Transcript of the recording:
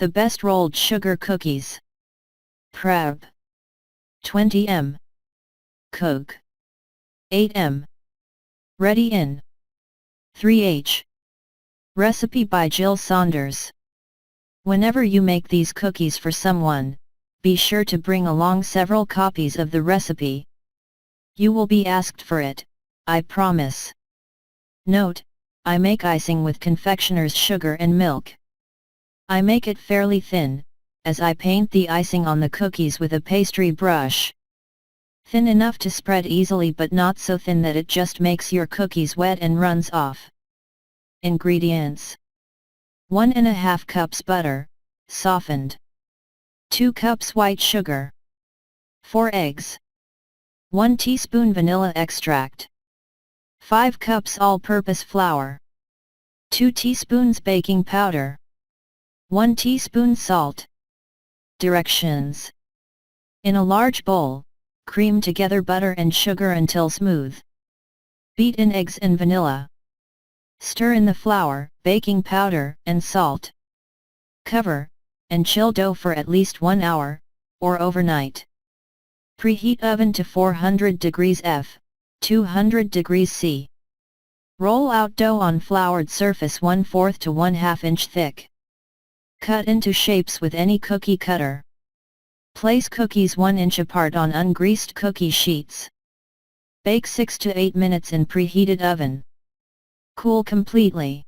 The best rolled sugar cookies. Prep. 20 m. Cook. 8 m. Ready in 3h. Recipe by Jill Saunders. Whenever you make these cookies for someone, be sure to bring along several copies of the recipe. You will be asked for it, I promise. Note, I make icing with confectioners sugar and milk. I make it fairly thin, as I paint the icing on the cookies with a pastry brush. Thin enough to spread easily but not so thin that it just makes your cookies wet and runs off. Ingredients: 1½ cups butter, softened. 2 cups white sugar. 4 eggs. 1 teaspoon vanilla extract. 5 cups all-purpose flour. 2 teaspoons baking powder. 1 teaspoon salt. Directions: in a large bowl, cream together butter and sugar until smooth. Beat in eggs and vanilla. Stir in the flour, baking powder, and salt. Cover, and chill dough for at least 1 hour, or overnight. Preheat oven to 400 degrees F, 200 degrees C. Roll out dough on floured surface 1/4 to 1/2 inch thick. Cut into shapes with any cookie cutter. Place cookies 1 inch apart on ungreased cookie sheets. Bake 6 to 8 minutes in preheated oven. Cool completely.